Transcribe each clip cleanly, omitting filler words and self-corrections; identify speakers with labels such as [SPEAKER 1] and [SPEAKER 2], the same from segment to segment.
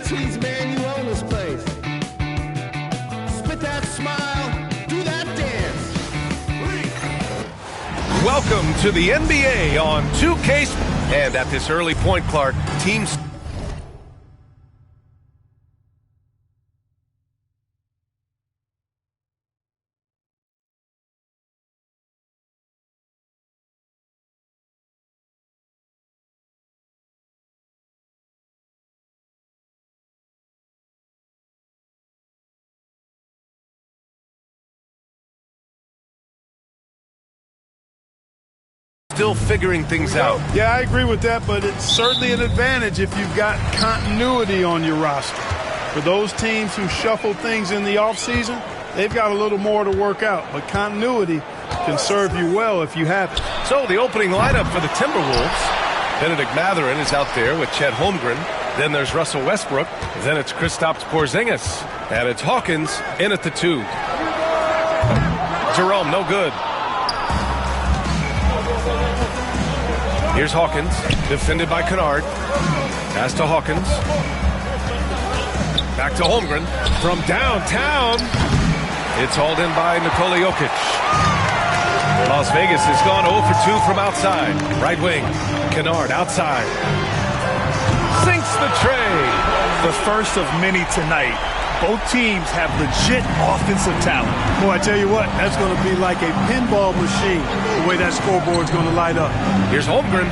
[SPEAKER 1] cheese, man. You own this place. Spit that smile. Do that dance.
[SPEAKER 2] Welcome to the NBA on 2K. And at this early point, Clark, teams... still figuring things out.
[SPEAKER 3] Yeah, I agree with that, but it's certainly an advantage if you've got continuity on your roster. For those teams who shuffle things in the offseason, they've got a little more to work out, but continuity can serve you well if you have it.
[SPEAKER 2] So the opening lineup for the Timberwolves. Benedict Mathurin is out there with Chet Holmgren. Then there's Russell Westbrook. Then it's Kristaps Porzingis. And it's Hawkins in at the 2. Jerome, no good. Here's Hawkins, defended by Kennard. Pass to Hawkins. Back to Holmgren. From downtown. It's hauled in by Nikola Jokic. Las Vegas has gone 0 for 2 from outside. Right wing. Kennard outside. Sinks the tray.
[SPEAKER 4] The first of many tonight. Both teams have legit offensive talent.
[SPEAKER 3] Boy, I tell you what, that's going to be like a pinball machine, the way that scoreboard's going to light up.
[SPEAKER 2] Here's Holmgren.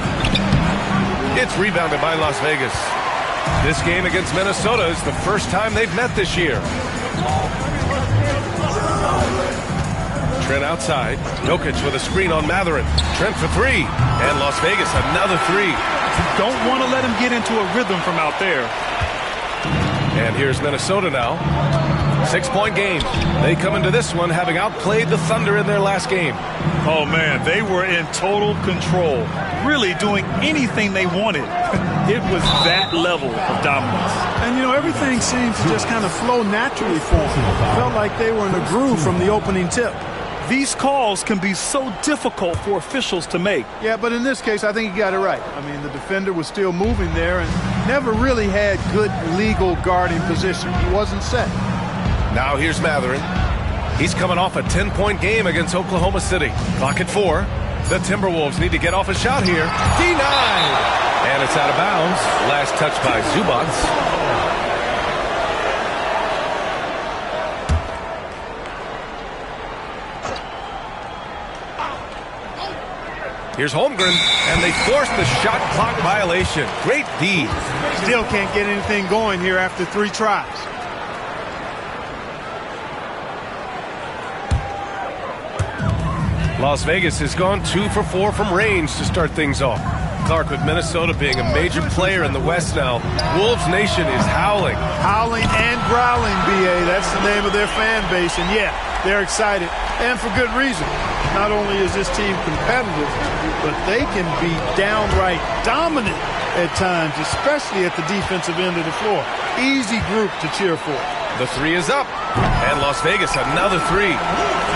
[SPEAKER 2] It's rebounded by Las Vegas. This game against Minnesota is the first time they've met this year. Trent outside. Jokic with a screen on Mathurin. Trent for 3. And Las Vegas another 3.
[SPEAKER 4] You don't want to let him get into a rhythm from out there.
[SPEAKER 2] And here's Minnesota now. 6-point game. They come into this one having outplayed the Thunder in their last game.
[SPEAKER 4] Oh, man, they were in total control, really doing anything they wanted. It was that level of dominance.
[SPEAKER 3] And, you know, everything seemed to just kind of flow naturally for them. Felt like they were in a groove from the opening tip.
[SPEAKER 4] These calls can be so difficult for officials to make.
[SPEAKER 3] Yeah, but in this case, I think he got it right. I mean, the defender was still moving there and never really had good legal guarding position. He wasn't set.
[SPEAKER 2] Now here's Mathurin. He's coming off a 10-point game against Oklahoma City. Clock at 4. The Timberwolves need to get off a shot here. Denied! And it's out of bounds. Last touch by Zubac. Here's Holmgren, and they force the shot clock violation. Great D.
[SPEAKER 3] Still can't get anything going here after 3 tries.
[SPEAKER 2] Las Vegas has gone 2 for 4 from range to start things off. Clark, with Minnesota being a major player in the West now, Wolves Nation is howling.
[SPEAKER 3] Howling and growling, B.A. That's the name of their fan base. And, yeah, they're excited, and for good reason. Not only is this team competitive, but they can be downright dominant at times, especially at the defensive end of the floor. Easy group to cheer for.
[SPEAKER 2] The 3 is up, and Las Vegas another 3.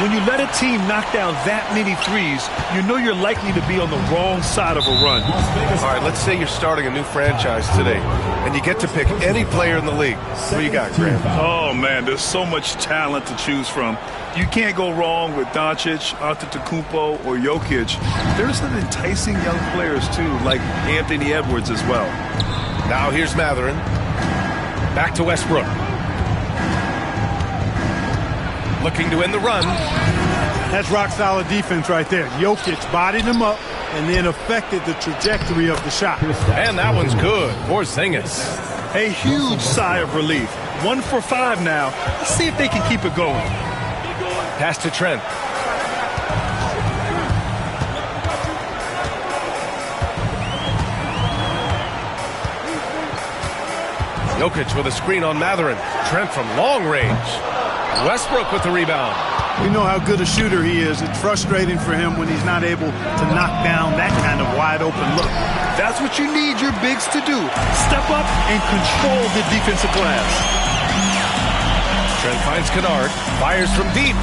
[SPEAKER 4] When you let a team knock down that many threes, you know you're likely to be on the wrong side of a run.
[SPEAKER 2] All right, let's say you're starting a new franchise today, and you get to pick any player in the league. Who you got, Graham?
[SPEAKER 4] Oh, man, there's so much talent to choose from. You can't go wrong with Doncic, Antetokounmpo, or Jokic. There's some enticing young players, too, like Anthony Edwards as well.
[SPEAKER 2] Now here's Mathurin. Back to Westbrook. Looking to end the run.
[SPEAKER 3] That's rock-solid defense right there. Jokic bodied him up and then affected the trajectory of the shot.
[SPEAKER 2] And that one's good. Porzingis.
[SPEAKER 4] A huge sigh of relief. 1 for 5 now. Let's see if they can keep it going.
[SPEAKER 2] Pass to Trent. Jokic with a screen on Mathurin. Trent from long range. Westbrook with the rebound.
[SPEAKER 3] We know how good a shooter he is. It's frustrating for him when he's not able to knock down that kind of wide-open look.
[SPEAKER 4] That's what you need your bigs to do. Step up and control the defensive glass.
[SPEAKER 2] Trent finds Kennard. Fires from deep.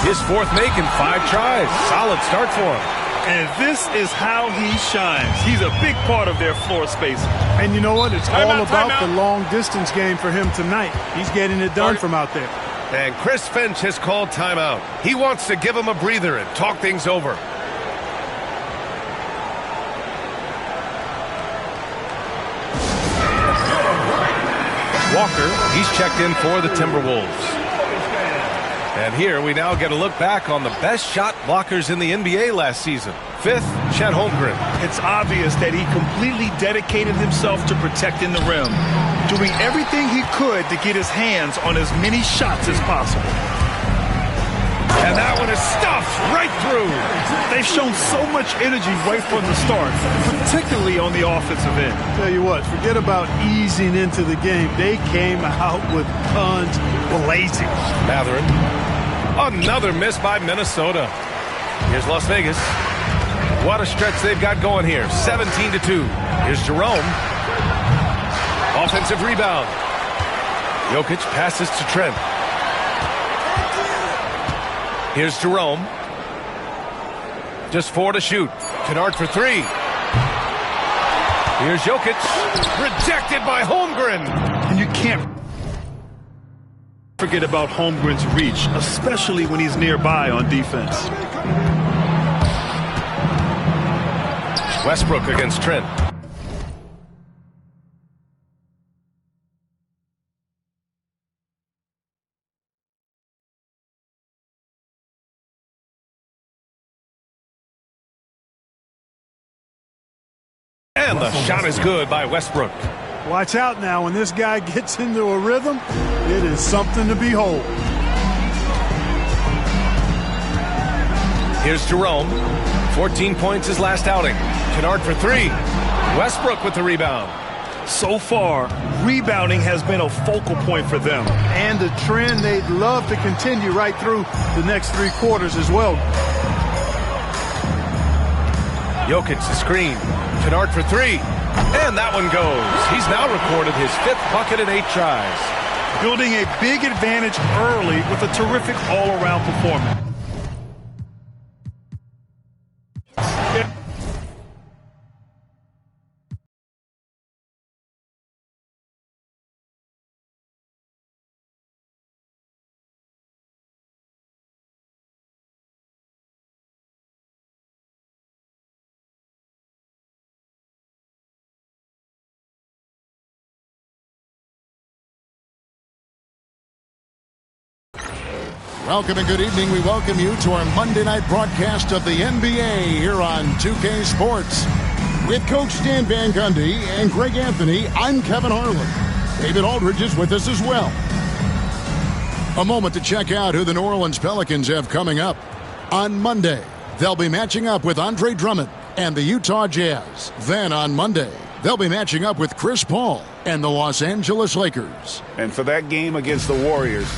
[SPEAKER 2] His 4th make in 5 tries. Solid start for him.
[SPEAKER 4] And this is how he shines. He's a big part of their floor space.
[SPEAKER 3] And you know what? It's all about
[SPEAKER 2] timeout.
[SPEAKER 3] the long-distance game for him tonight. He's getting it done from out there.
[SPEAKER 2] And Chris Finch has called timeout. He wants to give him a breather and talk things over. Walker, he's checked in for the Timberwolves. And here we now get a look back on the best shot blockers in the NBA last season. 5th, Chet Holmgren.
[SPEAKER 4] It's obvious that he completely dedicated himself to protecting the rim, doing everything he could to get his hands on as many shots as possible.
[SPEAKER 2] And that one is stuffed right through.
[SPEAKER 4] They've shown so much energy right from the start, particularly on the offensive end.
[SPEAKER 3] Tell you what, forget about easing into the game. They came out with guns blazing.
[SPEAKER 2] Matherin. Another miss by Minnesota. Here's Las Vegas. What a stretch they've got going here. 17-2. Here's Jerome. Offensive rebound. Jokic passes to Trent. Here's Jerome. Just 4 to shoot. Kennard for 3. Here's Jokic. Rejected by Holmgren.
[SPEAKER 4] And you can't forget about Holmgren's reach, especially when he's nearby on defense.
[SPEAKER 2] Westbrook against Trent. And the shot is good by Westbrook.
[SPEAKER 3] Watch out now. When this guy gets into a rhythm, it is something to behold.
[SPEAKER 2] Here's Jerome. 14 points his last outing. Kennard for 3. Westbrook with the rebound.
[SPEAKER 4] So far, rebounding has been a focal point for them.
[SPEAKER 3] And a trend they'd love to continue right through the next 3 quarters as well.
[SPEAKER 2] Jokic the screen. Kennard for 3. And that one goes. He's now recorded his 5th bucket in 8 tries.
[SPEAKER 4] Building a big advantage early with a terrific all-around performance.
[SPEAKER 5] Welcome and good evening. We welcome you to our Monday night broadcast of the NBA here on 2K Sports. With Coach Stan Van Gundy and Greg Anthony, I'm Kevin Harlan. David Aldridge is with us as well. A moment to check out who the New Orleans Pelicans have coming up. On Monday, they'll be matching up with Andre Drummond and the Utah Jazz. Then on Monday, they'll be matching up with Chris Paul and the Los Angeles Lakers.
[SPEAKER 6] And for that game against the Warriors,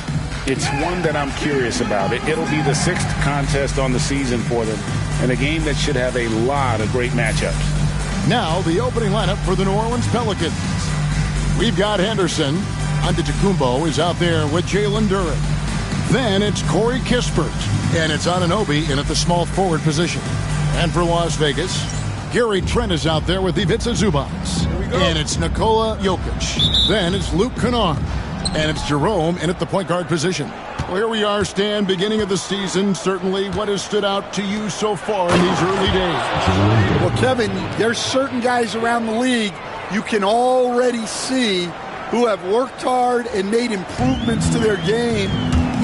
[SPEAKER 6] it's one that I'm curious about. It'll be the 6th contest on the season for them, and a game that should have a lot of great matchups.
[SPEAKER 5] Now, the opening lineup for the New Orleans Pelicans. We've got Henderson. Antetokounmpo is out there with Jalen Duren. Then it's Corey Kispert, and it's Anunoby in at the small forward position. And for Las Vegas, Gary Trent is out there with Ivica Zubac. And it's Nikola Jokic. Then it's Luke Kennard. And it's Jerome in at the point guard position. Well, here we are, Stan, beginning of the season. Certainly, what has stood out to you so far in these early days?
[SPEAKER 7] Well, Kevin, there's certain guys around the league you can already see who have worked hard and made improvements to their game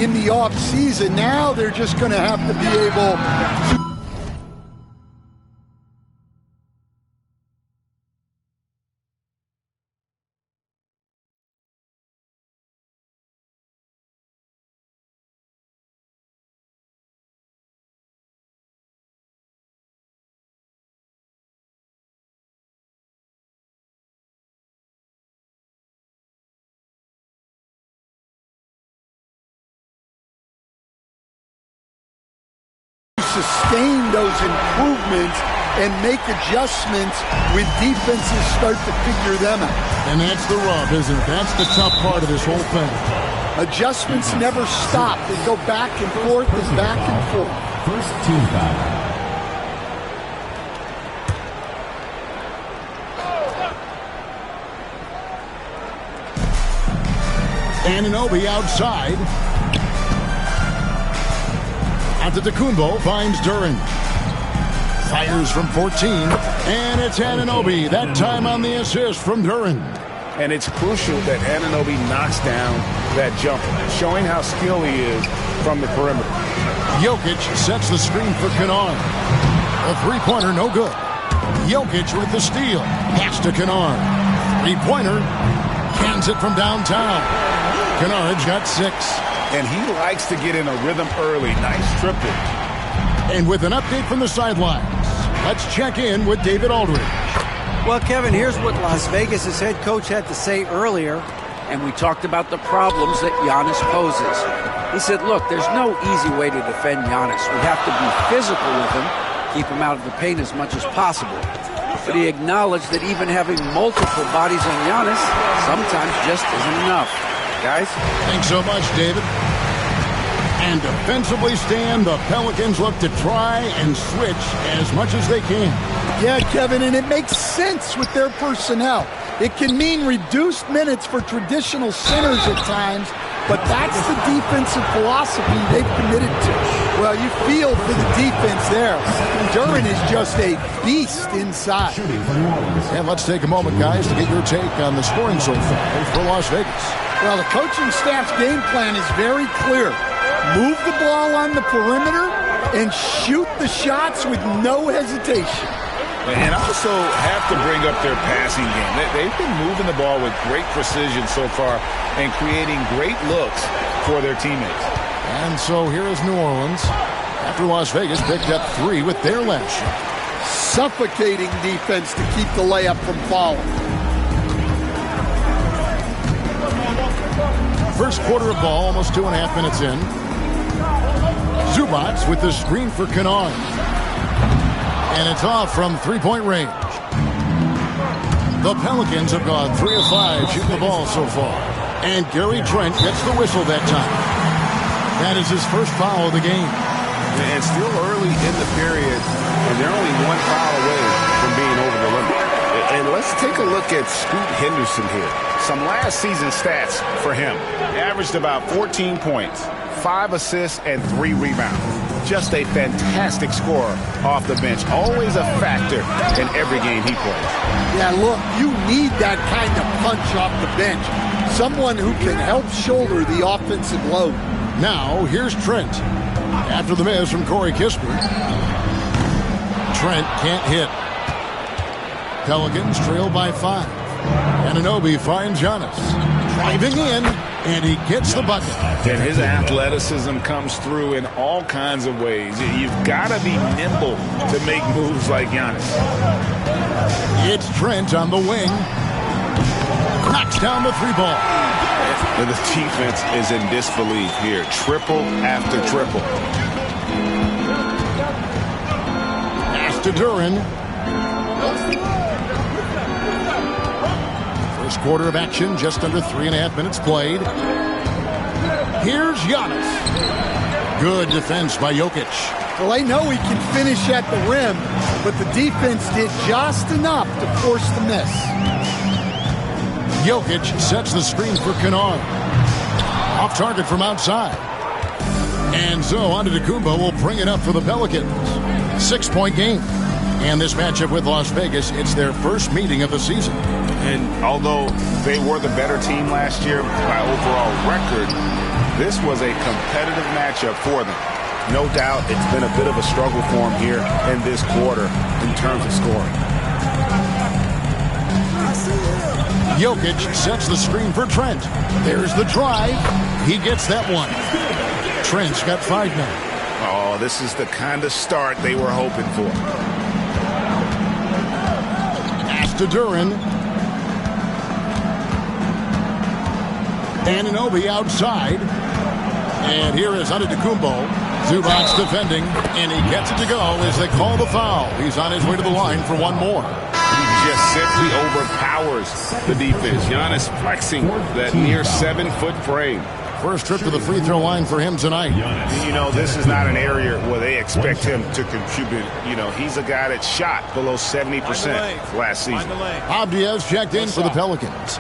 [SPEAKER 7] in the offseason. Now they're just going to have to be able to sustain those improvements and make adjustments when defenses start to figure them out.
[SPEAKER 5] And that's the rub, isn't it? That's the tough part of this whole thing.
[SPEAKER 7] Adjustments never stop. They go back and forth and back and forth.
[SPEAKER 8] First team foul.
[SPEAKER 5] Anunoby outside. Antetokounmpo finds Duren. Fires from 14. And it's Anunoby. That time on the assist from Duren.
[SPEAKER 6] And it's crucial that Anunoby knocks down that jumper, showing how skilled he is from the perimeter.
[SPEAKER 5] Jokic sets the screen for Kennard. A three-pointer, no good. Jokic with the steal. Pass to Kennard. Three-pointer. Cans it from downtown. Kennard's got 6.
[SPEAKER 6] And he likes to get in a rhythm early. Nice triple.
[SPEAKER 5] And with an update from the sidelines, let's check in with David Aldridge.
[SPEAKER 8] Well, Kevin, here's what Las Vegas' head coach had to say earlier, and we talked about the problems that Giannis poses. He said, look, there's no easy way to defend Giannis. We have to be physical with him, keep him out of the paint as much as possible. But he acknowledged that even having multiple bodies on Giannis sometimes just isn't enough. Guys?
[SPEAKER 5] Thanks so much, David. And defensively, Stan, the Pelicans look to try and switch as much as they can.
[SPEAKER 7] Yeah, Kevin, and it makes sense with their personnel. It can mean reduced minutes for traditional centers at times, but that's the defensive philosophy they've committed to. Well, you feel for the defense there. Duren is just a beast inside.
[SPEAKER 5] And let's take a moment, guys, to get your take on the scoring so far for Las Vegas.
[SPEAKER 7] Well, the coaching staff's game plan is very clear. Move the ball on the perimeter and shoot the shots with no hesitation.
[SPEAKER 6] And also have to bring up their passing game. They've been moving the ball with great precision so far and creating great looks for their teammates.
[SPEAKER 5] And so here is New Orleans after Las Vegas picked up 3 with their last shot.
[SPEAKER 7] Suffocating defense to keep the layup from falling.
[SPEAKER 5] First quarter of ball, almost 2.5 minutes in. Zubac with the screen for Kennard. And it's off from three-point range. The Pelicans have gone 3 of 5 shooting the ball so far. And Gary Trent gets the whistle that time. That is his first foul of the game.
[SPEAKER 6] And still early in the period, and they're only 1 foul away from being over the limit. And let's take a look at Scoot Henderson here. Some last season stats for him. Averaged about 14 points, 5 assists, and 3 rebounds. Just a fantastic scorer off the bench. Always a factor in every game he plays.
[SPEAKER 7] Yeah, look, you need that kind of punch off the bench. Someone who can help shoulder the offensive load.
[SPEAKER 5] Now, here's Trent. After the miss from Corey Kispert. Trent can't hit. Pelicans trail by 5. Anunoby finds Giannis. Driving in, and he gets the bucket.
[SPEAKER 6] And his athleticism comes through in all kinds of ways. You've got to be nimble to make moves like Giannis.
[SPEAKER 5] It's Trent on the wing. Knocks down the 3-ball.
[SPEAKER 6] And the defense is in disbelief here. Triple after triple.
[SPEAKER 5] Pass to Duren. First quarter of action, just under 3.5 minutes played. Here's Giannis. Good defense by Jokic.
[SPEAKER 7] Well, they know he can finish at the rim, but the defense did just enough to force the miss.
[SPEAKER 5] Jokic sets the screen for Kennard. Off target from outside. And so Antetokounmpo will bring it up for the Pelicans. 6-point game. And this matchup with Las Vegas, it's their first meeting of the season.
[SPEAKER 6] And although they were the better team last year by overall record, this was a competitive matchup for them. No doubt it's been a bit of a struggle for them here in this quarter in terms of scoring.
[SPEAKER 5] Jokic sets the screen for Trent. There's the drive. He gets that one. Trent's got 5 now.
[SPEAKER 6] Oh, this is the kind of start they were hoping for.
[SPEAKER 5] Pass to Duren. Anunoby outside. And here is Antetokounmpo. Zubac defending, and he gets it to go as they call the foul. He's on his way to the line for one more.
[SPEAKER 6] He just simply overpowers the defense. Giannis flexing that near 7-foot frame.
[SPEAKER 5] First trip to the free throw line for him tonight.
[SPEAKER 6] You know, this is not an area where they expect him to contribute. You know, he's a guy that shot below 70% last season.
[SPEAKER 5] Bob Diaz checked in for the Pelicans.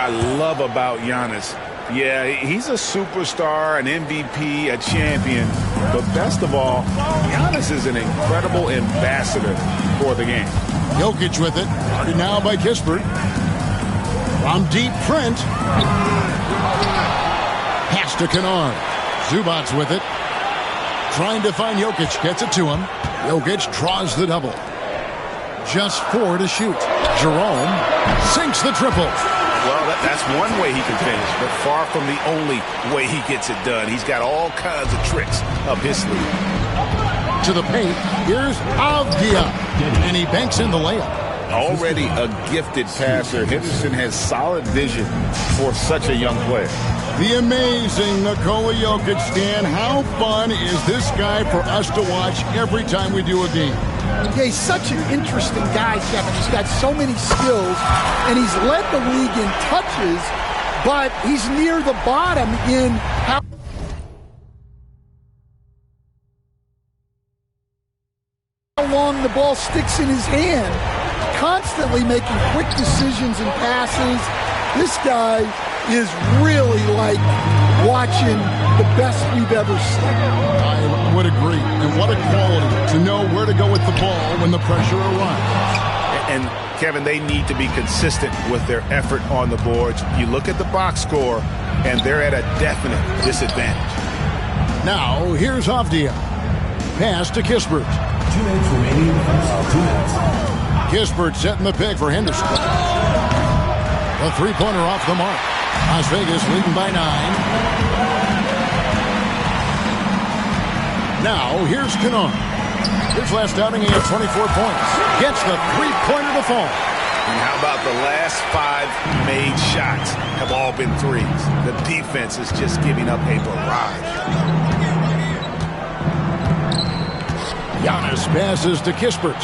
[SPEAKER 6] I love about Giannis. Yeah, he's a superstar, an MVP, a champion. But best of all, Giannis is an incredible ambassador for the game.
[SPEAKER 5] Jokic with it. Guarded now by Kispert. From deep, Trent. Pass to Kennard. Zubac's with it. Trying to find Jokic. Gets it to him. Jokic draws the double. Just 4 to shoot. Jerome sinks the triple.
[SPEAKER 6] Well, that's one way he can finish, but far from the only way he gets it done. He's got all kinds of tricks up his sleeve.
[SPEAKER 5] To the paint, here's Avdia, and he banks in the layup.
[SPEAKER 6] Already a gifted passer, Henderson has solid vision for such a young player.
[SPEAKER 5] The amazing Nikola Jokic, Stan. How fun is this guy for us to watch every time we do a game?
[SPEAKER 7] Yeah, he's such an interesting guy, Kevin. He's got so many skills, and he's led the league in touches, but he's near the bottom in how long the ball sticks in his hand, constantly making quick decisions and passes. This guy is really like watching the best we've ever seen.
[SPEAKER 5] I would agree. And what a quality to know where to go with the ball when the pressure arrives.
[SPEAKER 6] And, Kevin, they need to be consistent with their effort on the boards. You look at the box score, and they're at a definite disadvantage.
[SPEAKER 5] Now, here's Avdia. Pass to Kispert.
[SPEAKER 1] 2 minutes remaining. 2 minutes.
[SPEAKER 5] Kispert setting the pick for Henderson. A three-pointer off the mark. Las Vegas leading by 9. Now, here's Kennard. His last outing, he had 24 points. Gets the three-pointer to fall.
[SPEAKER 6] And how about the last 5 made shots have all been threes? The defense is just giving up a barrage.
[SPEAKER 5] Giannis passes to Kispert.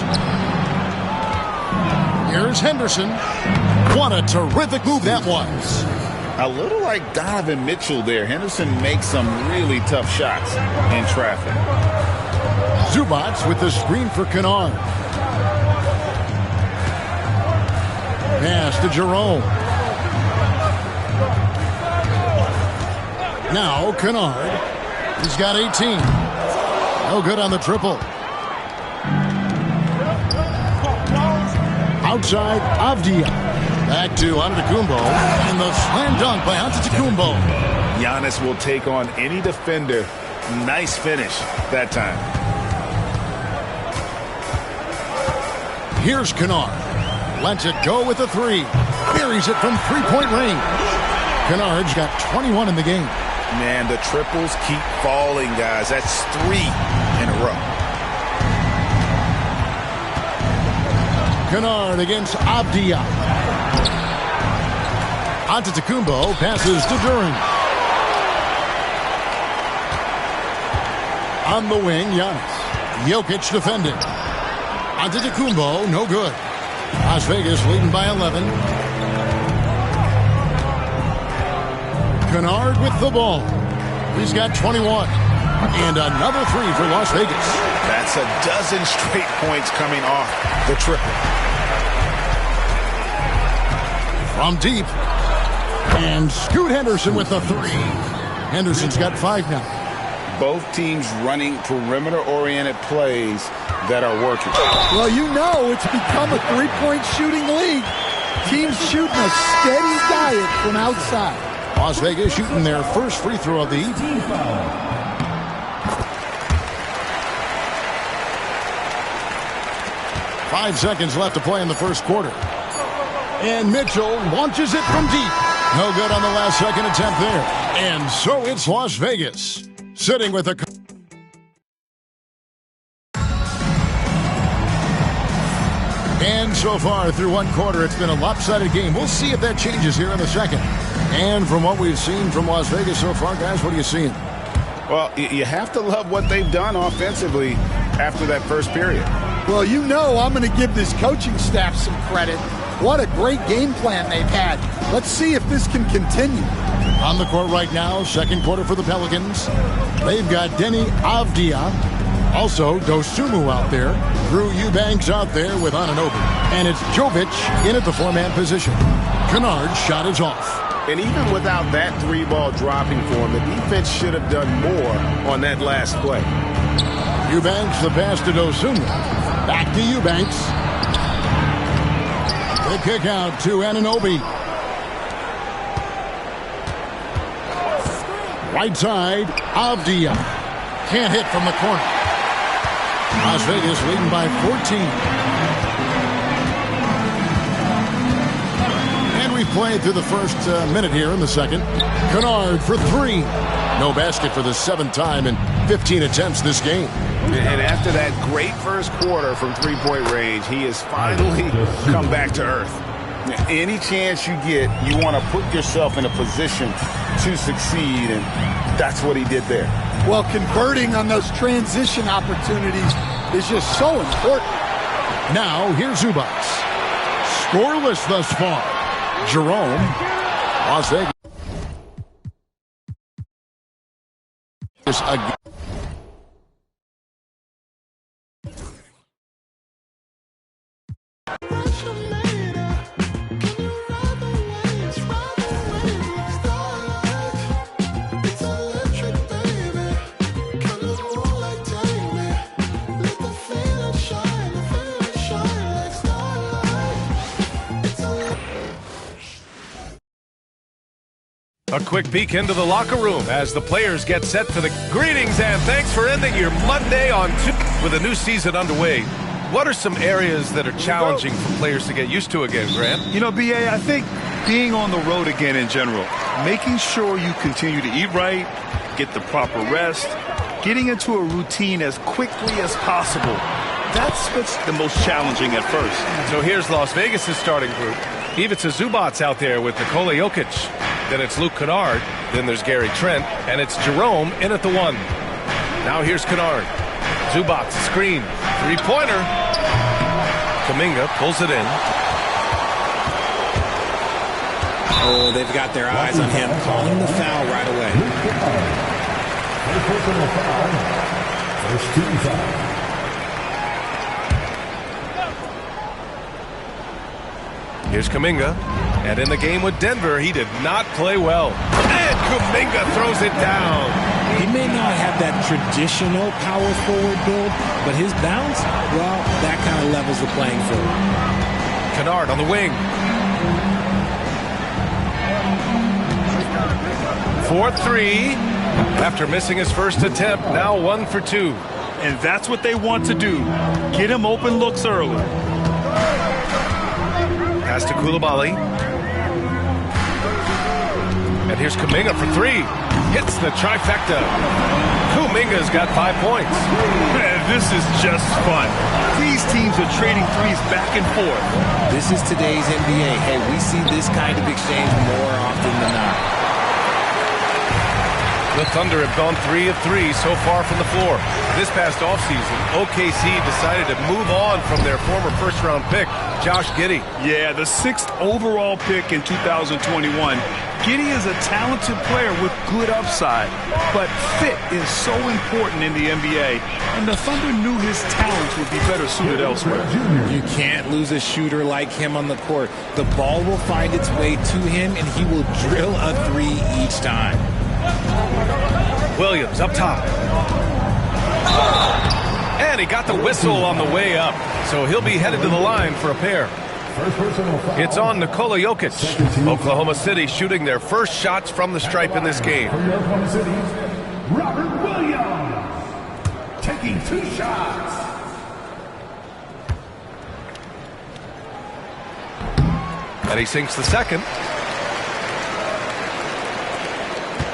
[SPEAKER 5] Here's Henderson. What a terrific move that was.
[SPEAKER 6] A little like Donovan Mitchell there. Henderson makes some really tough shots in traffic.
[SPEAKER 5] Zubac's with the screen for Kennard. Pass to Jerome. Now Kennard. He's got 18. No good on the triple. Outside, Avdia. Back to Antetokounmpo. And the slam dunk by Antetokounmpo.
[SPEAKER 6] Giannis will take on any defender. Nice finish that time.
[SPEAKER 5] Here's Kennard. Lets it go with a 3. Buries it from three-point range. Kennard's got 21 in the game.
[SPEAKER 6] Man, the triples keep falling, guys. That's 3 in a row.
[SPEAKER 5] Kennard against Avdia. Antetokounmpo passes to Duran. On the wing, Giannis. Jokic defending. Antetokounmpo, no good. Las Vegas leading by 11. Kennard with the ball. He's got 21. And another 3 for Las Vegas.
[SPEAKER 6] That's a dozen straight points coming off the triple.
[SPEAKER 5] From deep. And Scoot Henderson with the 3. Henderson's got 5 now.
[SPEAKER 6] Both teams running perimeter-oriented plays that are working.
[SPEAKER 7] Well, you know it's become a three-point shooting league. Teams shooting a steady diet from outside.
[SPEAKER 5] Las Vegas shooting their first free throw of the evening. 5 seconds left to play in the first quarter. And Mitchell launches it from deep. No good on the last second attempt there. And so it's Las Vegas sitting with a... And so far through one quarter, it's been a lopsided game. We'll see if that changes here in the second. And from what we've seen from Las Vegas so far, guys, what are you seeing?
[SPEAKER 6] Well, you have to love what they've done offensively after that first period.
[SPEAKER 7] Well, you know I'm going to give this coaching staff some credit. What a great game plan they've had. Let's see if this can continue.
[SPEAKER 5] On the court right now, second quarter for the Pelicans. They've got Denny Avdia. Also, Dosunmu out there. Drew Eubanks out there with Anunoby. And it's Jovic in at the 4-man position. Kennard's shot is off.
[SPEAKER 6] And even without that 3-ball dropping for him, the defense should have done more on that last play.
[SPEAKER 5] Eubanks, the pass to Dozuma. Back to Eubanks. The kick out to Anunoby. Right side, Avdia. Can't hit from the corner. Las Vegas leading by 14. And we played through the first minute here in the second. Kennard for 3. No basket for the 7th time in 15 attempts this game.
[SPEAKER 6] And after that great first quarter from three-point range, he has finally come back to earth. Any chance you get, you want to put yourself in a position to succeed, and that's what he did there.
[SPEAKER 7] Well, converting on those transition opportunities is just so important.
[SPEAKER 5] Now, here's Zubac. Scoreless thus far. Jerome, Las Vegas. Again.
[SPEAKER 2] A quick peek into the locker room as the players get set for the greetings and thanks for ending your Monday on with a new season underway. What are some areas that are challenging for players to get used to again, Grant?
[SPEAKER 4] You know, B.A., I think being on the road again in general, making sure you continue to eat right, get the proper rest, getting into a routine as quickly as possible. That's what's the most challenging at first.
[SPEAKER 2] So here's Las Vegas' starting group. Ivica Zubac's out there with Nikola Jokic. Then it's Luke Kennard. Then there's Gary Trent. And it's Jerome in at the 1. Now here's Kennard. Zubac, screen. Three-pointer. Kuminga pulls it in.
[SPEAKER 9] Oh, they've got their eyes on him, calling the foul right away.
[SPEAKER 1] First team foul.
[SPEAKER 2] Here's Kuminga. And in the game with Denver, he did not play well. And Kuminga throws it down.
[SPEAKER 9] He may not have that traditional power forward build, but his bounce, well, that kind of levels the playing field.
[SPEAKER 2] Kennard on the wing. 4-3. After missing his first attempt, now 1 for 2.
[SPEAKER 4] And that's what they want to do. Get him open looks early.
[SPEAKER 2] Pass to Coulibaly. And here's Kuminga for 3. Hits the trifecta. Kuminga's got 5 points.
[SPEAKER 4] Man, this is just fun. These teams are trading threes back and forth.
[SPEAKER 9] This is today's NBA. Hey, we see this kind of exchange more often than not.
[SPEAKER 2] The Thunder have gone 3 of 3 so far from the floor. This past offseason, OKC decided to move on from their former first-round pick, Josh Giddey.
[SPEAKER 4] Yeah, the 6th overall pick in 2021. Giddey is a talented player with good upside, but fit is so important in the NBA, and the Thunder knew his talents would be better suited elsewhere.
[SPEAKER 9] You can't lose a shooter like him on the court. The ball will find its way to him, and he will drill a 3 each time.
[SPEAKER 2] Williams up top. And he got the whistle on the way up, so he'll be headed to the line for a pair. It's on Nikola Jokic. Oklahoma City shooting their first shots from the stripe in this game.
[SPEAKER 1] Robert Williams taking 2 shots.
[SPEAKER 2] And he sinks the second.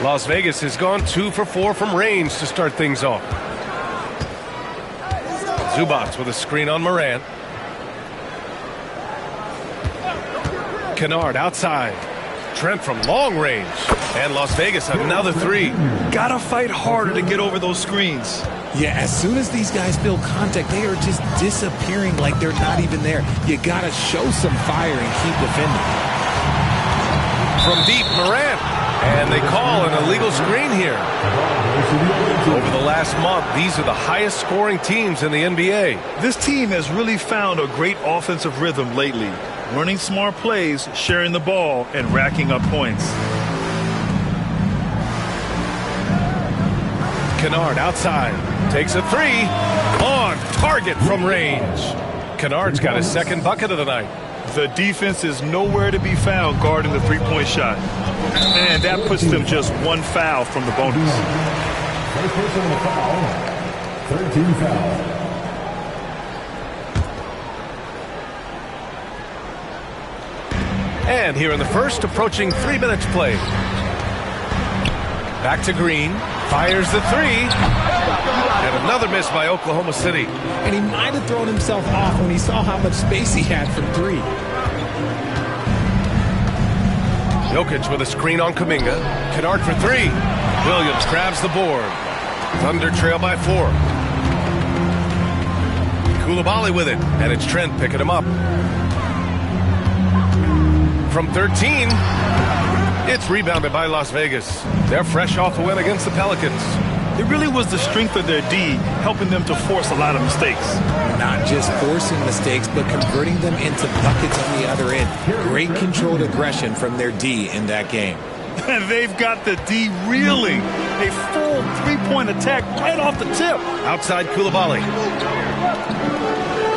[SPEAKER 2] Las Vegas has gone 2 for 4 from range to start things off. Zubac with a screen on Morant. Kennard outside. Trent from long range. And Las Vegas another 3.
[SPEAKER 4] Gotta fight harder to get over those screens.
[SPEAKER 9] Yeah, as soon as these guys feel contact, they are just disappearing like they're not even there. You gotta show some fire and keep defending.
[SPEAKER 2] From deep, Morant. And they call an illegal screen here. Over the last month, these are the highest scoring teams in the NBA.
[SPEAKER 4] This team has really found a great offensive rhythm lately. Running smart plays, sharing the ball, and racking up points.
[SPEAKER 2] Kennard outside. Takes a three. On target from range. Kennard's got his second bucket of the night.
[SPEAKER 4] The defense is nowhere to be found guarding the three-point shot. And that puts them just one foul from the bonus.
[SPEAKER 10] First personal foul. 13 foul.
[SPEAKER 2] And here in the first, approaching 3 minutes played. Back to Green. Fires the three. And another miss by Oklahoma City.
[SPEAKER 9] And he might have thrown himself off when he saw how much space he had from three.
[SPEAKER 2] Jokic with a screen on Kuminga. Kennard for three. Williams grabs the board. Thunder trail by 4. Coulibaly with it. And it's Trent picking him up. From 13, it's rebounded by Las Vegas. They're fresh off a win against the Pelicans.
[SPEAKER 4] It really was the strength of their D helping them to force a lot of mistakes.
[SPEAKER 9] Not just forcing mistakes, but converting them into buckets on the other end. Great controlled aggression from their D in that game.
[SPEAKER 4] And they've got the D reeling. A full three-point attack right off the tip.
[SPEAKER 2] Outside Coulibaly.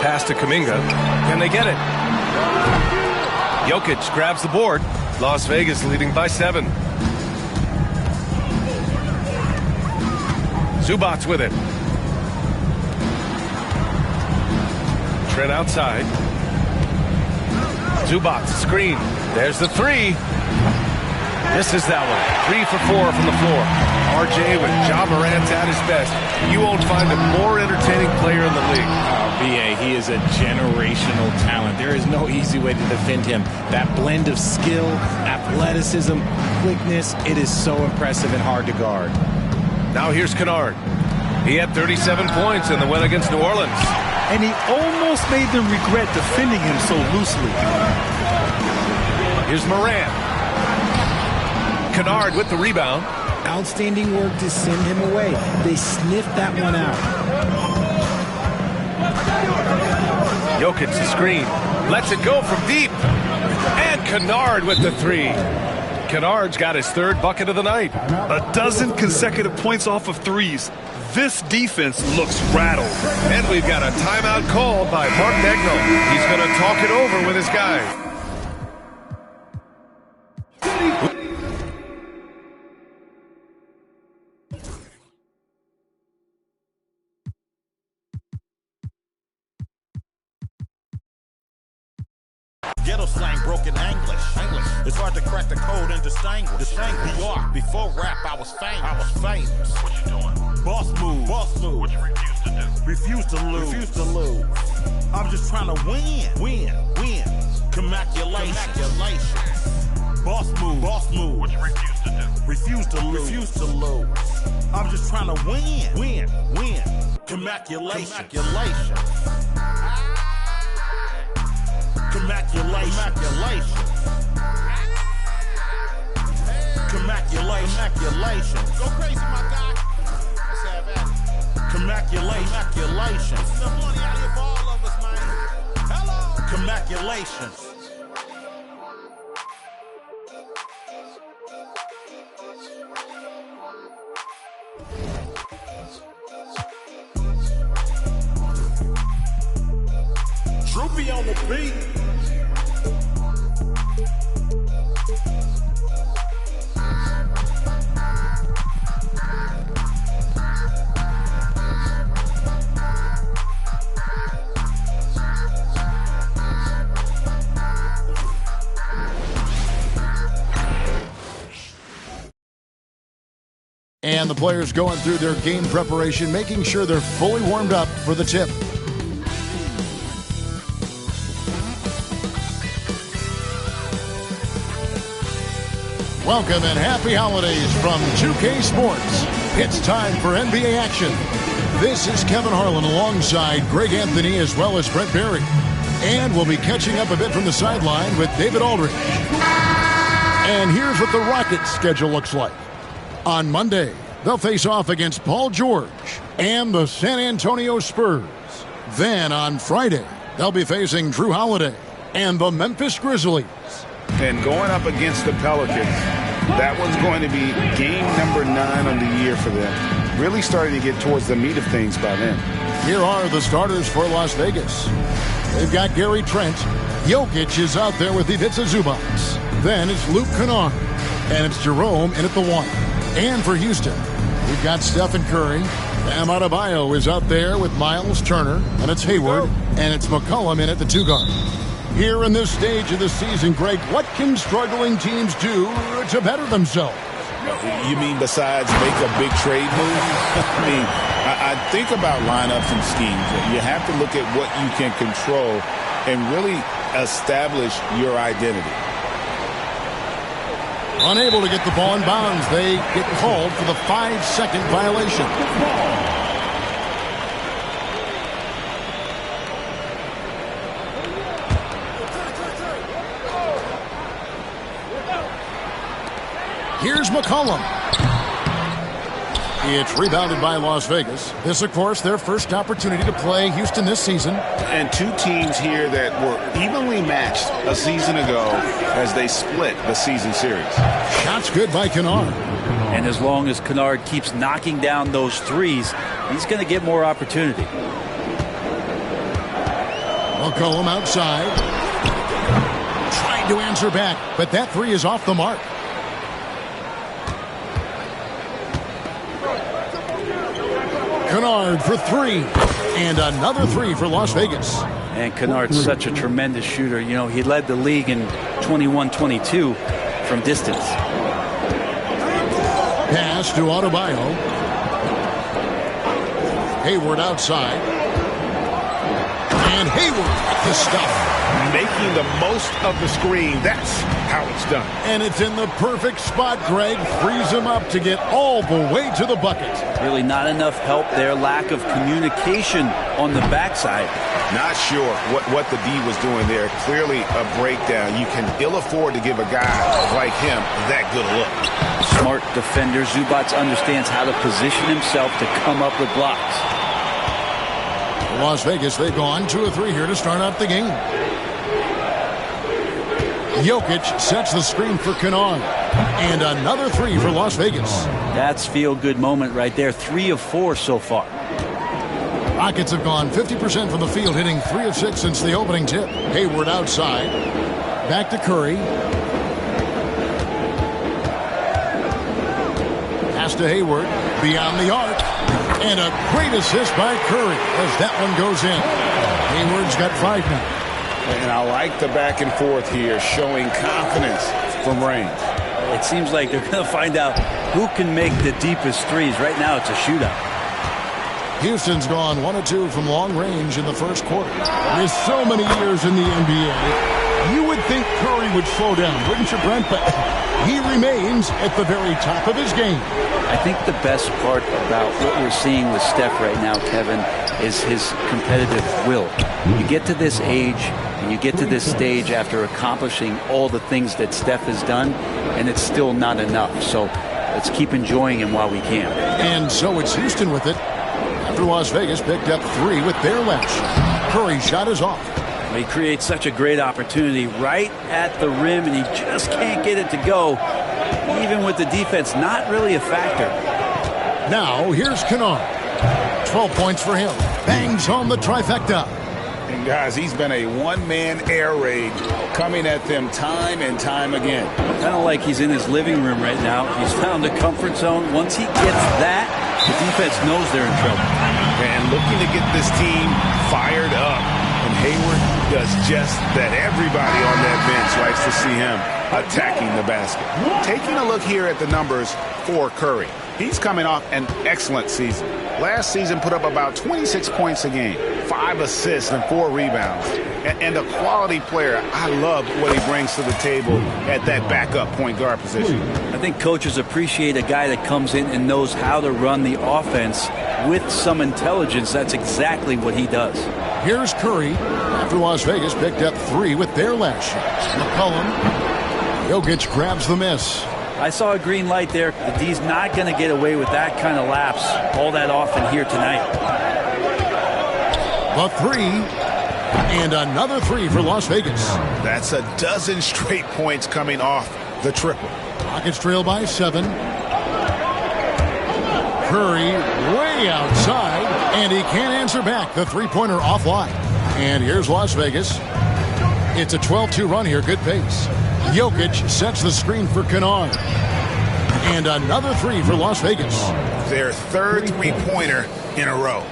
[SPEAKER 2] Pass to Kuminga. Can they get it? Jokic grabs the board. Las Vegas leading by 7. Zubac's with it. Trent outside. Zubac screen. There's the three. Misses that one. 3 for 4 from the floor. RJ with Ja Morant at his best. You won't find a more entertaining player in the league.
[SPEAKER 9] BA, he is a generational talent. There is no easy way to defend him. That blend of skill, athleticism, quickness, it is so impressive and hard to guard.
[SPEAKER 2] Now here's Kennard. He had 37 points in the win against New Orleans.
[SPEAKER 4] And he almost made them regret defending him so loosely.
[SPEAKER 2] Here's Morant. Kennard with the rebound.
[SPEAKER 9] Outstanding work to send him away. They sniffed that one out.
[SPEAKER 2] Jokic the screen. Lets it go from deep. And Kennard with the three. Kennard's got his third bucket of the night.
[SPEAKER 4] A dozen consecutive points off of threes. This defense looks rattled.
[SPEAKER 2] And we've got a timeout called by Mark Daigneault. He's going to talk it over with his guys.
[SPEAKER 11] Ghetto slang, broken English. It's hard to crack the code and distinguish. PR, before rap, I was famous. What you doing? Boss move. What you refuse to do? Refuse to lose. I'm just trying to win. Commaculation. Boss move. What you refuse to do? Refuse to lose. I'm just trying to win. Commaculation. Go crazy, my guy. Let's have at it. Commaculation. There's enough money out here for all of us, man. Hello. Commaculation. Droopy on the beat.
[SPEAKER 5] And the players going through their game preparation, making sure they're fully warmed up for the tip. Welcome and happy holidays from 2K Sports. It's time for NBA action. This is Kevin Harlan alongside Greg Anthony as well as Brent Barry. And we'll be catching up a bit from the sideline with David Aldridge. And here's what the Rockets' schedule looks like. On Monday, they'll face off against Paul George and the San Antonio Spurs. Then on Friday, they'll be facing Drew Holiday and the Memphis Grizzlies.
[SPEAKER 6] And going up against the Pelicans, that one's going to be game number 9 on the year for them. Really starting to get towards the meat of things by then.
[SPEAKER 5] Here are the starters for Las Vegas. They've got Gary Trent. Jokic is out there with Ivica Zubac. Then it's Luke Kennard. And it's Jerome in at the 1. And for Houston, we've got Stephen Curry. Bam Adebayo is out there with Miles Turner. And it's Hayward. And it's McCollum in at the 2 guard. Here in this stage of the season, Greg, what can struggling teams do to better themselves?
[SPEAKER 6] You mean besides make a big trade move? I mean, I think about lineups and schemes. You have to look at what you can control and really establish your identity.
[SPEAKER 5] Unable to get the ball in bounds, they get called for the 5-second violation. Here's McCollum. It's rebounded by Las Vegas. This, of course, their first opportunity to play Houston this season.
[SPEAKER 6] And 2 teams here that were evenly matched a season ago as they split the season series.
[SPEAKER 5] Shots good by Kennard.
[SPEAKER 8] And as long as Kennard keeps knocking down those threes, he's going to get more opportunity.
[SPEAKER 5] McCollum outside. Trying to answer back, but that 3 is off the mark. Kennard for 3. And another 3 for Las Vegas.
[SPEAKER 8] And Kennard's such a tremendous shooter. You know, he led the league in 21-22 from distance.
[SPEAKER 5] Pass to Adebayo. Hayward outside. And Hayward with the stuff.
[SPEAKER 6] Making the most of the screen. That's how it's done.
[SPEAKER 5] And it's in the perfect spot, Greg. Frees him up to get all the way to the bucket.
[SPEAKER 8] Really not enough help there. Lack of communication on the backside.
[SPEAKER 6] Not sure what the D was doing there. Clearly a breakdown. You can ill afford to give a guy like him that good a look.
[SPEAKER 8] Smart defender. Zubac understands how to position himself to come up with blocks.
[SPEAKER 5] Las Vegas, they've gone 2 of 3 here to start out the game. Jokic sets the screen for Kennard. And another 3 for Las Vegas.
[SPEAKER 8] That's feel-good moment right there. 3 of 4 so far.
[SPEAKER 5] Rockets have gone 50% from the field, hitting 3 of 6 since the opening tip. Hayward outside. Back to Curry. Pass to Hayward. Beyond the arc. And a great assist by Curry as that one goes in. Hayward's got 5 now.
[SPEAKER 6] And I like the back and forth here, showing confidence from range.
[SPEAKER 8] It seems like they're going to find out who can make the deepest threes. Right now it's a shootout.
[SPEAKER 5] Houston's gone 1 of 2 from long range in the first quarter. With so many years in the NBA, you would think Curry would slow down, wouldn't you, Brent? But he remains at the very top of his game.
[SPEAKER 8] I think the best part about what we're seeing with Steph right now, Kevin, is his competitive will. You get to this age, and you get to this stage after accomplishing all the things that Steph has done, and it's still not enough. So let's keep enjoying him while we can.
[SPEAKER 5] And so it's Houston with it. After Las Vegas picked up 3 with their last shot. Curry's shot is off.
[SPEAKER 8] He creates such a great opportunity right at the rim, and he just can't get it to go. Even with the defense, not really a factor.
[SPEAKER 5] Now, here's Kennard. 12 points for him. Bangs home the trifecta.
[SPEAKER 6] And guys, he's been a one-man air raid coming at them time and time again.
[SPEAKER 8] Kind of like he's in his living room right now. He's found a comfort zone. Once he gets that, the defense knows they're in trouble.
[SPEAKER 6] And looking to get this team fired up. And Hayward does just that. Everybody on that bench likes to see him attacking the basket. Taking a look here at the numbers for Curry. He's coming off an excellent season. Last season put up about 26 points a game, 5 assists and 4 rebounds. And a quality player. I love what he brings to the table at that backup point guard position.
[SPEAKER 8] I think coaches appreciate a guy that comes in and knows how to run the offense with some intelligence. That's exactly what he does.
[SPEAKER 5] Here's Curry after Las Vegas picked up 3 with their last shots. McCollum Jokic grabs the miss.
[SPEAKER 8] I saw a green light there. The D's not going to get away with that kind of lapse all that often here tonight.
[SPEAKER 5] The three, and another three for Las Vegas.
[SPEAKER 6] That's a dozen straight points coming off the triple.
[SPEAKER 5] Rockets trail by 7. Curry way outside, and he can't answer back. The three-pointer offline. And here's Las Vegas. It's a 12-2 run here, good pace. Jokic sets the screen for Kennard. And another three for Las Vegas.
[SPEAKER 6] Their third three-pointer in a row.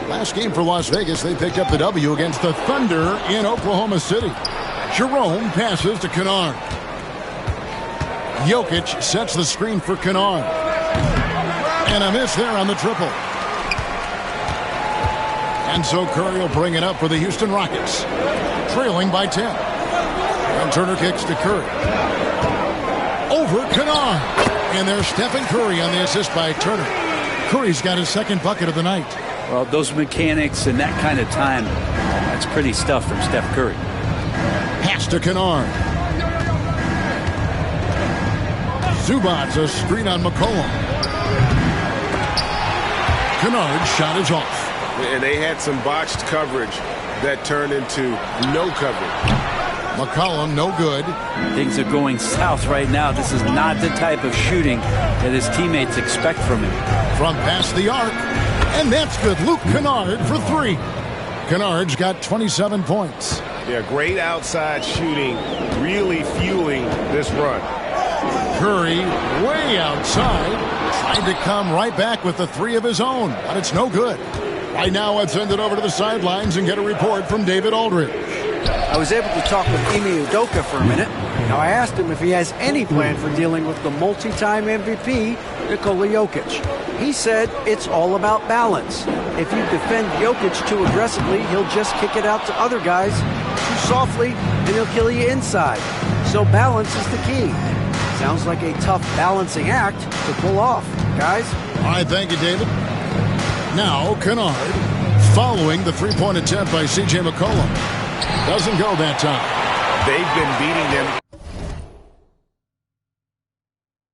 [SPEAKER 5] Last game for Las Vegas, they picked up the W against the Thunder in Oklahoma City. Jerome passes to Kennard. Jokic sets the screen for Kennard. And a miss there on the triple. And so Curry will bring it up for the Houston Rockets. Trailing by 10. And Turner kicks to Curry. Over Kennard. And there's Stephen Curry on the assist by Turner. Curry's got his second bucket of the night.
[SPEAKER 8] Well, those mechanics and that kind of time, that's pretty stuff from Steph Curry.
[SPEAKER 5] Pass to Kennard. Zubac's a screen on McCollum. Kennard's shot is off.
[SPEAKER 6] And they had some botched coverage that turned into no coverage.
[SPEAKER 5] McCollum, no good.
[SPEAKER 8] Things are going south right now. This is not the type of shooting that his teammates expect from him.
[SPEAKER 5] From past the arc. And that's good. Luke Kennard for three. Kennard's got 27 points.
[SPEAKER 6] Yeah, great outside shooting, really fueling this run.
[SPEAKER 5] Curry way outside. Tried to come right back with the three of his own, but it's no good. Right now, let's send it over to the sidelines and get a report from David Aldridge.
[SPEAKER 12] I was able to talk with Ime Udoka for a minute. Now, I asked him if he has any plan for dealing with the multi-time MVP, Nikola Jokic. He said it's all about balance. If you defend Jokic too aggressively, he'll just kick it out to other guys too softly, and he'll kill you inside. So balance is the key. Sounds like a tough balancing act to pull off, guys.
[SPEAKER 5] All right, thank you, David. Now, Kennard, following the three-point attempt by C.J. McCollum. Doesn't go that time.
[SPEAKER 6] They've been beating them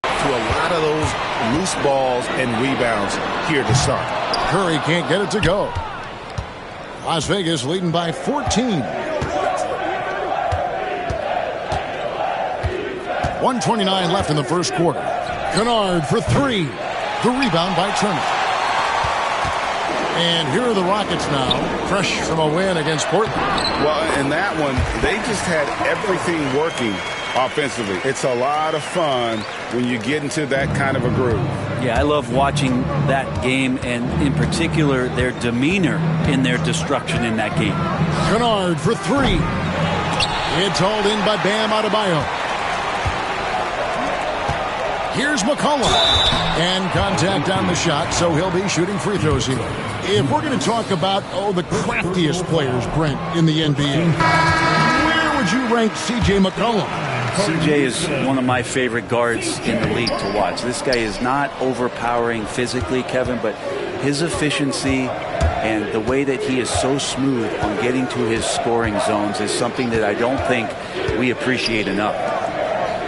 [SPEAKER 6] to a lot of those loose balls and rebounds here to start.
[SPEAKER 5] Curry can't get it to go. Las Vegas leading by 14. 1:29 left in the first quarter. Kennard for three. The rebound by Turner. And here are the Rockets now, fresh from a win against Portland.
[SPEAKER 6] Well, in that one, they just had everything working offensively. It's a lot of fun when you get into that kind of a groove.
[SPEAKER 8] Yeah, I love watching that game, and in particular, their demeanor in their destruction in that game.
[SPEAKER 5] Kennard for three. It's hauled in by Bam Adebayo. Here's McCollum. And contact on the shot, so he'll be shooting free throws here. If we're going to talk about, the craftiest players, Brent, in the NBA, where would you rank C.J. McCollum?
[SPEAKER 8] C.J. is one of my favorite guards in the league to watch. This guy is not overpowering physically, Kevin, but his efficiency and the way that he is so smooth on getting to his scoring zones is something that I don't think we appreciate enough.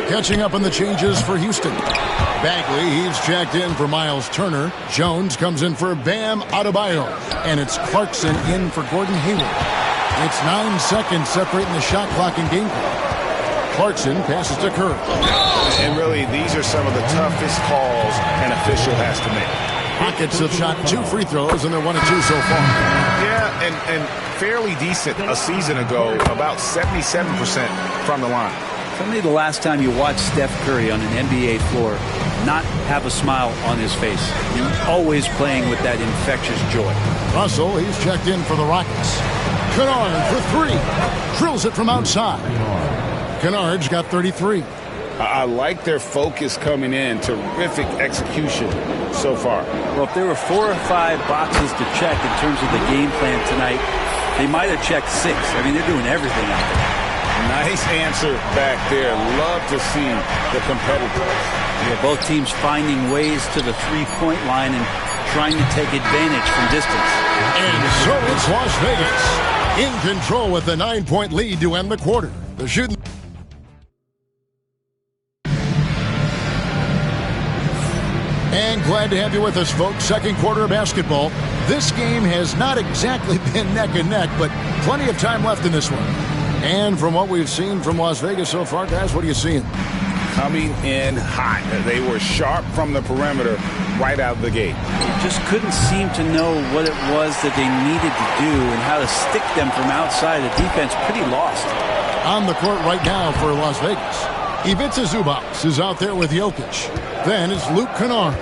[SPEAKER 5] Catching up on the changes for Houston. Bagley, he's checked in for Miles Turner. Jones comes in for Bam Adebayo. And it's Clarkson in for Gordon Hayward. It's 9 seconds separating the shot clock and game clock. Clarkson passes to Curry.
[SPEAKER 6] And really, these are some of the toughest calls an official has to make.
[SPEAKER 5] Rockets have shot 2 free throws, and they're 1 of 2 so far.
[SPEAKER 6] Yeah, and fairly decent a season ago, about 77% from the line.
[SPEAKER 8] Tell me the last time you watched Steph Curry on an NBA floor not have a smile on his face. He's always playing with that infectious joy.
[SPEAKER 5] Russell, he's checked in for the Rockets. Kennard for three. Drills it from outside. Kennard's got 33.
[SPEAKER 6] I like their focus coming in. Terrific execution so far.
[SPEAKER 8] Well, if there were 4 or 5 boxes to check in terms of the game plan tonight, they might have checked 6. I mean, they're doing everything out there.
[SPEAKER 6] Nice answer back there. Love to see the competitors.
[SPEAKER 8] Yeah, both teams finding ways to the three-point line and trying to take advantage from distance.
[SPEAKER 5] And so it's Las Vegas in control with a 9-point lead to end the quarter. The shooting. Glad to have you with us, folks. Second quarter of basketball. This game has not exactly been neck and neck, but plenty of time left in this one. And from what we've seen from Las Vegas so far, guys, what are you seeing?
[SPEAKER 6] Coming in hot. They were sharp from the perimeter right out of the gate.
[SPEAKER 8] Just couldn't seem to know what it was that they needed to do and how to stick them from outside. The defense pretty lost.
[SPEAKER 5] On the court right now for Las Vegas, Ivica Zubac is out there with Jokic. Then it's Luke Kennard.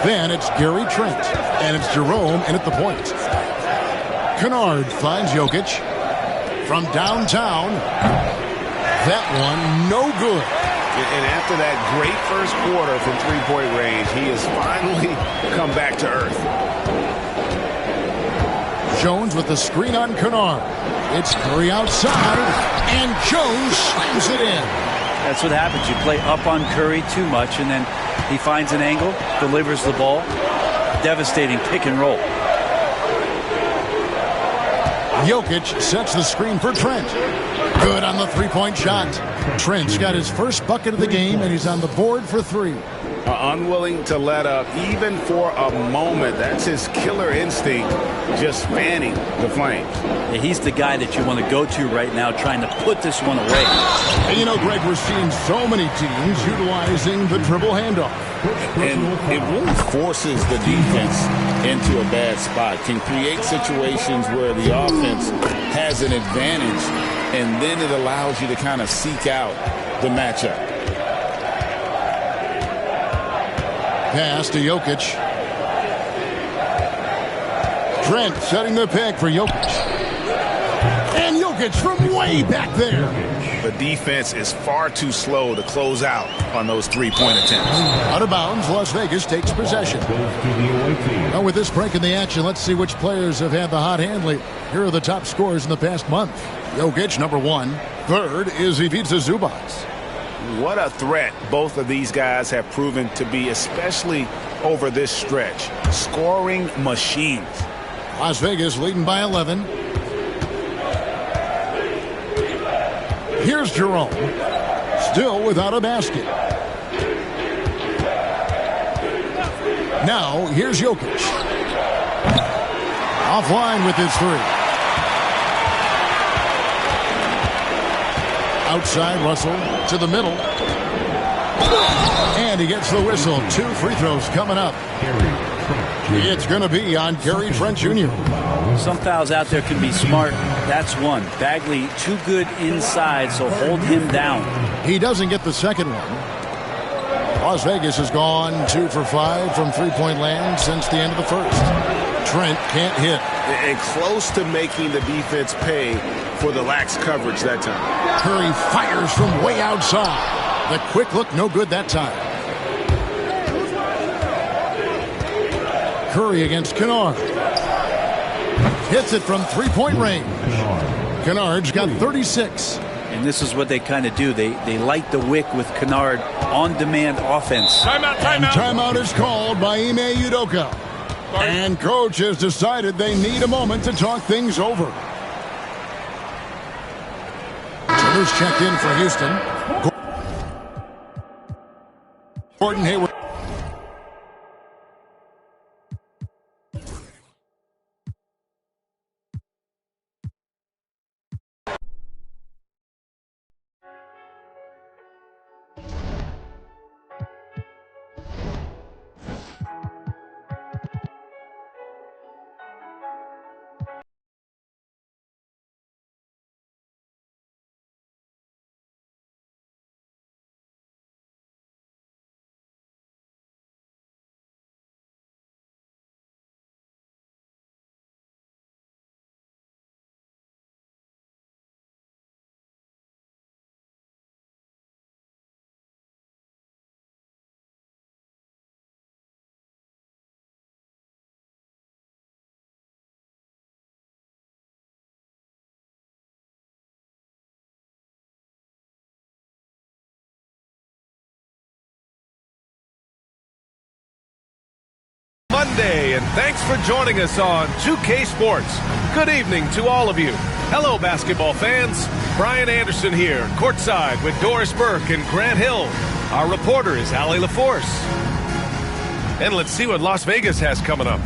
[SPEAKER 5] Then it's Gary Trent. And it's Jerome in at the point. Kennard finds Jokic from downtown. That one no good.
[SPEAKER 6] And after that great first quarter from three-point range, he has finally come back to earth.
[SPEAKER 5] Jones with the screen on Kennard. It's Curry outside, and Jones slams it in.
[SPEAKER 8] That's what happens. You play up on Curry too much, and then he finds an angle, delivers the ball. Devastating pick and roll.
[SPEAKER 5] Jokic sets the screen for Trent. Good on the three-point shot. Trent's got his first bucket of the game, and he's on the board for three.
[SPEAKER 6] Unwilling to let up even for a moment. That's his killer instinct, just fanning the flames.
[SPEAKER 8] Yeah, he's the guy that you want to go to right now, trying to put this one away.
[SPEAKER 5] And you know, Greg, we're seeing so many teams utilizing the dribble handoff.
[SPEAKER 6] And it really forces the defense into a bad spot. Can create situations where the offense has an advantage, and then it allows you to kind of seek out the matchup.
[SPEAKER 5] Pass to Jokic. Trent setting the pick for Jokic. And Jokic from way back there.
[SPEAKER 6] The defense is far too slow to close out on those three-point attempts.
[SPEAKER 5] Out of bounds, Las Vegas takes possession. Now with this break in the action, let's see which players have had the hot hand lately. Here are the top scorers in the past month. Jokic, number one. Third is Ivica Zubac.
[SPEAKER 6] What a threat both of these guys have proven to be, especially over this stretch. Scoring machines.
[SPEAKER 5] Las Vegas leading by 11. Here's Jerome. Still without a basket. Now, here's Jokic. Offline with his three. Outside, Russell to the middle. And he gets the whistle. 2 free throws coming up. It's going to be on Gary Trent Jr.
[SPEAKER 8] Some fouls out there can be smart. That's one. Bagley too good inside, so hold him down.
[SPEAKER 5] He doesn't get the second one. Las Vegas has gone 2 for 5 from three-point land since the end of the first. Trent can't hit.
[SPEAKER 6] And close to making the defense pay for the lax coverage that time.
[SPEAKER 5] Curry fires from way outside. The quick look, no good that time. Curry against Kennard. Hits it from three-point range. Kennard's got 36.
[SPEAKER 8] And this is what they kind of do. They light the wick with Kennard on-demand offense.
[SPEAKER 5] Timeout is called by Ime Udoka. And coach has decided they need a moment to talk things over. Who's checked in for Houston? Gordon Hayward.
[SPEAKER 2] Monday, and thanks for joining us on 2K Sports. Good evening to all of you. Hello, basketball fans. Brian Anderson here, courtside with Doris Burke and Grant Hill. Our reporter is Allie LaForce. And let's see what Las Vegas has coming up.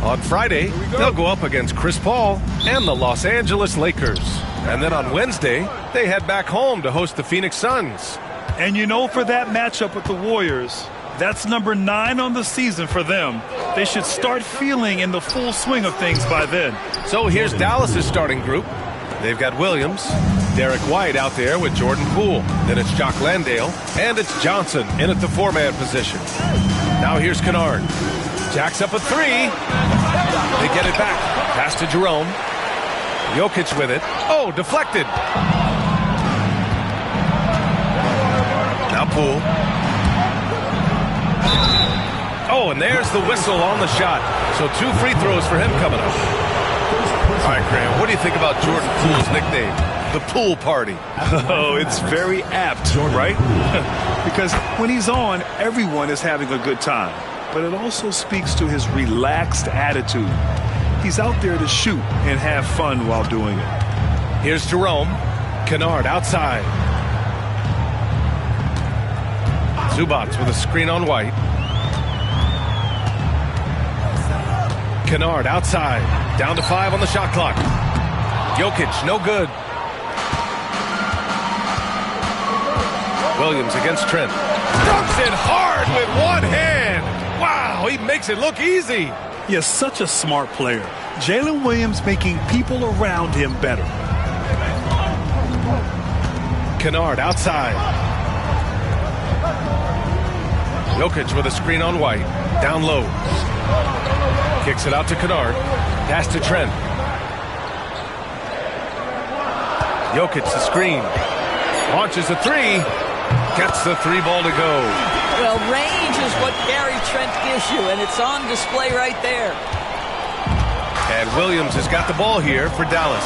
[SPEAKER 2] On Friday, they'll go up against Chris Paul and the Los Angeles Lakers. And then on Wednesday, they head back home to host the Phoenix Suns.
[SPEAKER 4] And you know, for that matchup with the Warriors, that's number 9 on the season for them. They should start feeling in the full swing of things by then.
[SPEAKER 2] So here's Dallas's starting group. They've got Williams, Derek White out there with Jordan Poole. Then it's Jock Landale, and it's Johnson in at the 4-man position. Now here's Kennard. Jacks up a 3. They get it back. Pass to Jerome. Jokic with it. Oh, deflected. Now Poole. Oh, and there's the whistle on the shot. So 2 free throws for him coming up. All right, Graham, what do you think about Jordan Poole's nickname, the Pool Party?
[SPEAKER 4] Oh, it's very apt, right? Because when he's on, everyone is having a good time. But it also speaks to his relaxed attitude. He's out there to shoot and have fun while doing it.
[SPEAKER 2] Here's Jerome. Kennard outside. Zubac with a screen on White. Kennard outside. Down to 5 on the shot clock. Jokic, no good. Williams against Trent. Dumps it hard with one hand. Wow, he makes it look easy.
[SPEAKER 4] Yes, such a smart player. Jalen Williams making people around him better.
[SPEAKER 2] Kennard outside. Jokic with a screen on White. Down low. Kicks it out to Kennard. Pass to Trent. Jokic the screen. Launches a 3. Gets the 3 ball to go.
[SPEAKER 13] Well, range is what Gary Trent gives you, and it's on display right there.
[SPEAKER 2] And Williams has got the ball here for Dallas.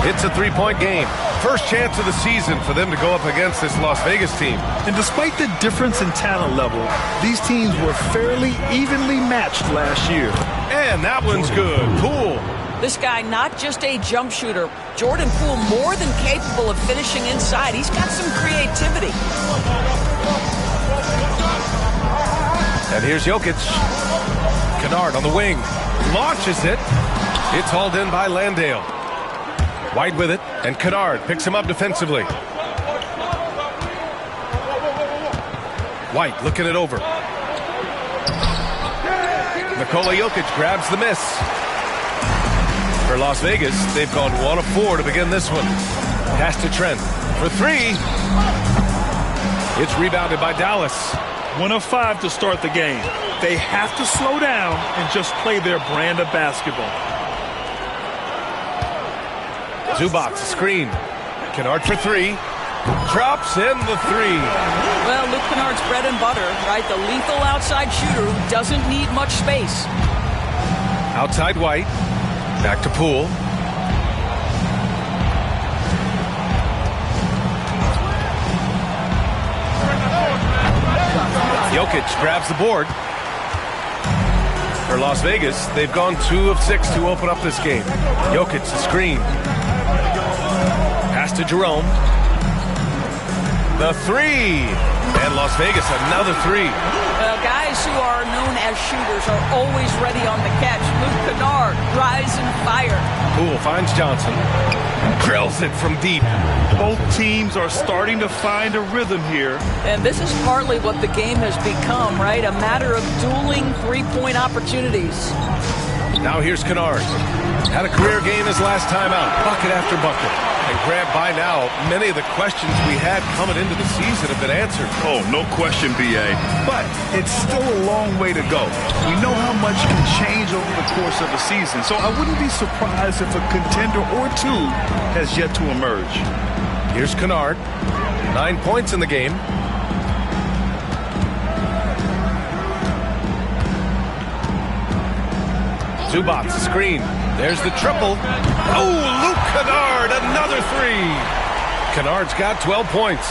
[SPEAKER 2] It's a 3-point game. First chance of the season for them to go up against this Las Vegas team.
[SPEAKER 4] And despite the difference in talent level, these teams were fairly evenly matched last year.
[SPEAKER 2] And that one's good. Poole.
[SPEAKER 13] This guy, not just a jump shooter. Jordan Poole, more than capable of finishing inside. He's got some creativity.
[SPEAKER 2] And here's Jokic. Kennard on the wing. Launches it. It's hauled in by Landale. White with it, and Kennard picks him up defensively. White looking it over. Nikola Jokic grabs the miss. For Las Vegas, they've gone 1 of 4 to begin this one. Pass to Trent for 3. It's rebounded by Dallas.
[SPEAKER 4] 1 of 5 to start the game. They have to slow down and just play their brand of basketball.
[SPEAKER 2] Zubac, screen. Kennard for 3. Drops in the 3.
[SPEAKER 13] Well, Luke Kennard's bread and butter, right? The lethal outside shooter who doesn't need much space.
[SPEAKER 2] Outside White. Back to Poole. Jokic grabs the board. For Las Vegas, they've gone 2 of 6 to open up this game. Jokic, the screen. Pass to Jerome. The 3. And Las Vegas, another 3.
[SPEAKER 13] Well, guys who are known as shooters are always ready on the catch. Luke Kennard, rise and fire.
[SPEAKER 2] Poole finds Johnson. Drills it from deep.
[SPEAKER 4] Both teams are starting to find a rhythm here.
[SPEAKER 13] And this is partly what the game has become, right? A matter of dueling 3-point opportunities.
[SPEAKER 2] Now here's Kennard. Had a career game his last time out. Bucket after bucket. And Graham, by now, many of the questions we had coming into the season have been answered.
[SPEAKER 4] Oh, no question, B.A. But it's still a long way to go. We know how much can change over the course of a season, so I wouldn't be surprised if a contender or 2 has yet to emerge.
[SPEAKER 2] Here's Kennard. 9 points in the game. Zubac, screen. There's the triple. Oh, Luke Kennard, another 3. Kennard's got 12 points.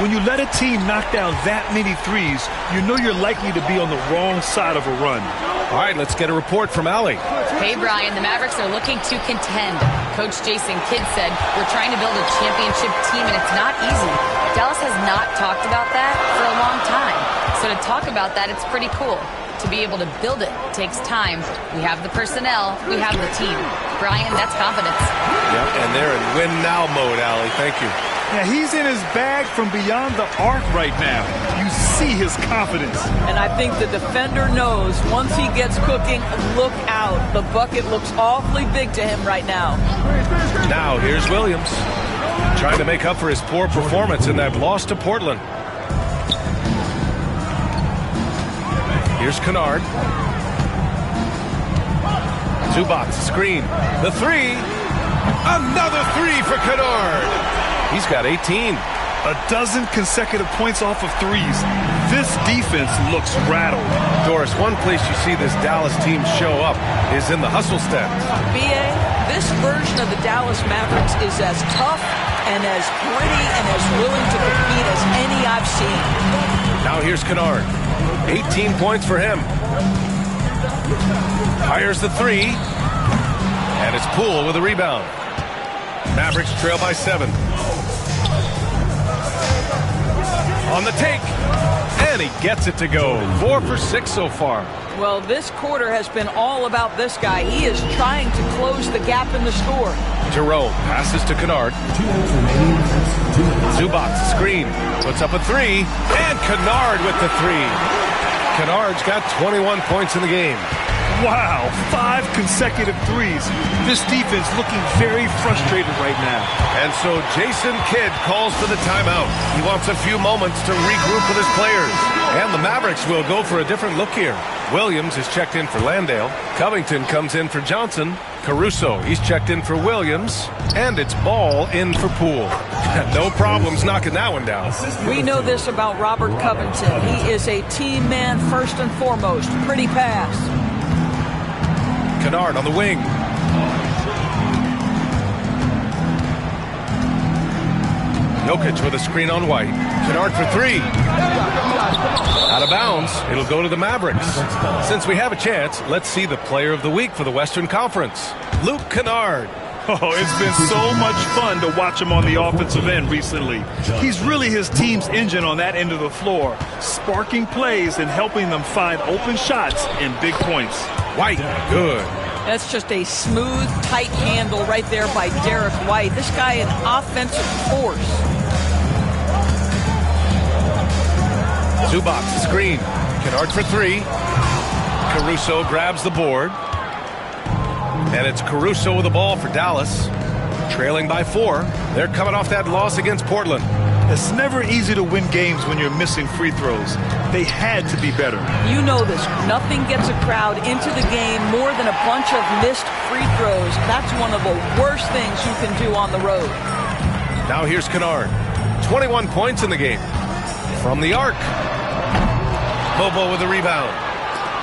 [SPEAKER 4] When you let a team knock down that many threes, you know you're likely to be on the wrong side of a run.
[SPEAKER 2] All right, let's get a report from Allie.
[SPEAKER 14] Hey, Brian, the Mavericks are looking to contend. Coach Jason Kidd said, we're trying to build a championship team, and it's not easy. Dallas has not talked about that for a long time. So to talk about that, it's pretty cool. To be able to build it takes time. We have the personnel, we have the team. Brian, that's confidence.
[SPEAKER 2] Yep, and they're in win-now mode, Allie. Thank you.
[SPEAKER 4] Yeah, he's in his bag from beyond the arc right now. You see his confidence.
[SPEAKER 13] And I think the defender knows once he gets cooking, look out. The bucket looks awfully big to him right now.
[SPEAKER 2] Now here's Williams, trying to make up for his poor performance in that loss to Portland. Here's Kennard. Zubac, screen. The three. Another three for Kennard. He's got 18.
[SPEAKER 4] A dozen consecutive points off of threes. This defense looks rattled.
[SPEAKER 2] Doris, one place you see this Dallas team show up is in the hustle stats.
[SPEAKER 13] B.A., this version of the Dallas Mavericks is as tough and as gritty and as willing to compete as any I've seen.
[SPEAKER 2] Now here's Kennard. 18 points for him. Fires the three. And it's Poole with a rebound. Mavericks trail by 7. On the take. And he gets it to go. 4 for 6 so far.
[SPEAKER 13] Well, this quarter has been all about this guy. He is trying to close the gap in the score.
[SPEAKER 2] Jerome passes to Kennard. Zubac, screen. Puts up a three. And Kennard with the three. Kennard's got 21 points in the game.
[SPEAKER 4] Wow, 5 consecutive threes. This defense looking very frustrated right now.
[SPEAKER 2] And so Jason Kidd calls for the timeout. He wants a few moments to regroup with his players. And the Mavericks will go for a different look here. Williams is checked in for Landale. Covington comes in for Johnson. Caruso, he's checked in for Williams. And it's Ball in for Poole. No problems knocking that one down.
[SPEAKER 13] We know this about Robert Covington. He is a team man first and foremost. Pretty pass.
[SPEAKER 2] Kennard on the wing. Jokic with a screen on White. Kennard for three. Out of bounds. It'll go to the Mavericks. Since we have a chance, let's see the player of the week for the Western Conference. Luke Kennard.
[SPEAKER 4] Oh, it's been so much fun to watch him on the offensive end recently. He's really his team's engine on that end of the floor, sparking plays and helping them find open shots and big points.
[SPEAKER 2] White, good.
[SPEAKER 13] That's just a smooth, tight handle right there by Derek White. This guy an offensive force.
[SPEAKER 2] Zubac, screen. Kennard for three. Caruso grabs the board. And it's Caruso with the ball for Dallas. Trailing by 4. They're coming off that loss against Portland.
[SPEAKER 4] It's never easy to win games when you're missing free throws. They had to be better.
[SPEAKER 13] You know this. Nothing gets a crowd into the game more than a bunch of missed free throws. That's one of the worst things you can do on the road.
[SPEAKER 2] Now here's Kennard. 21 points in the game. From the arc. Bobo with a rebound.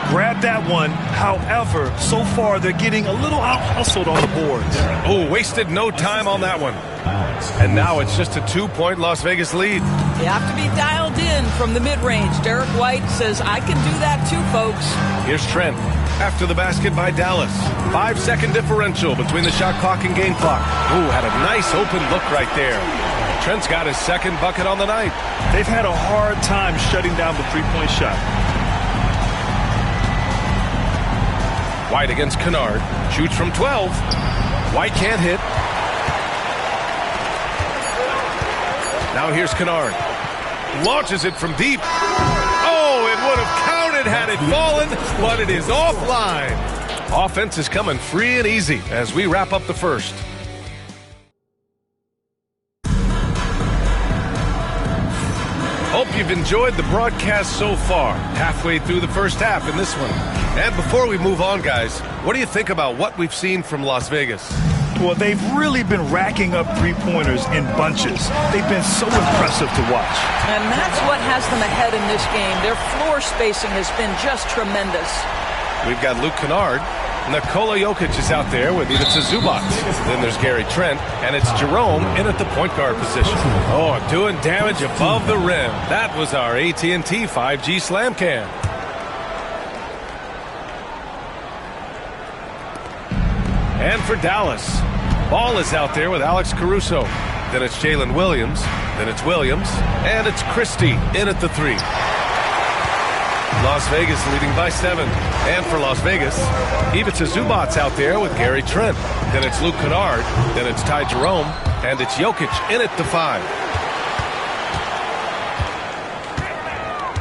[SPEAKER 4] Grab that one. However, so far they're getting a little out-hustled on the boards.
[SPEAKER 2] Oh, wasted no time on that one. And now it's just a 2-point Las Vegas lead.
[SPEAKER 13] You have to be dialed in from the mid-range. Derek White says, I can do that too, folks.
[SPEAKER 2] Here's Trent after the basket by Dallas. 5-second differential between the shot clock and game clock. Ooh, had a nice open look right there. Trent's got his second bucket on the night.
[SPEAKER 4] They've had a hard time shutting down the three-point shot.
[SPEAKER 2] White against Kennard. Shoots from 12. White can't hit. Now here's Kennard. Launches it from deep. Oh, it would have counted had it fallen, but it is offline. Offense is coming free and easy as we wrap up the first. Hope you've enjoyed the broadcast so far. Halfway through the first half in this one. And before we move on, guys, what do you think about what we've seen from Las Vegas?
[SPEAKER 4] Well, they've really been racking up three-pointers in bunches. They've been so impressive to watch.
[SPEAKER 13] And that's what has them ahead in this game. Their floor spacing has been just tremendous.
[SPEAKER 2] We've got Luke Kennard. Nikola Jokic is out there with Ivica Zubac. Then there's Gary Trent, and it's Jerome in at the point guard position. Oh, doing damage above the rim. That was our AT&T 5G Slam Cam. And for Dallas, Ball is out there with Alex Caruso. Then it's Jalen Williams. Then it's Williams. And it's Christie in at the 3. Las Vegas leading by 7. And for Las Vegas, Ivica Zubac's out there with Gary Trent. Then it's Luke Kennard. Then it's Ty Jerome. And it's Jokic in at the 5.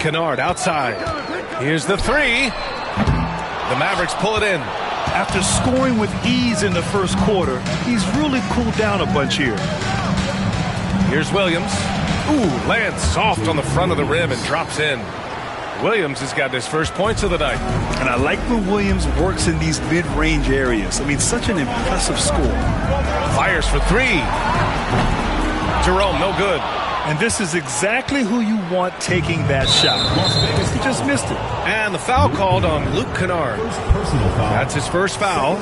[SPEAKER 2] Kennard outside. Here's the 3. The Mavericks pull it in.
[SPEAKER 4] After scoring with ease in the first quarter, he's really cooled down a bunch here.
[SPEAKER 2] Here's Williams. Ooh, lands soft on the front of the rim and drops in. Williams has got his first points of the night.
[SPEAKER 4] And I like when Williams works in these mid-range areas. I mean, such an impressive score.
[SPEAKER 2] Fires for 3. Jerome, no good.
[SPEAKER 4] And this is exactly who you want taking that shot. He just missed it.
[SPEAKER 2] And the foul called on Luke Kennard. That's his first foul.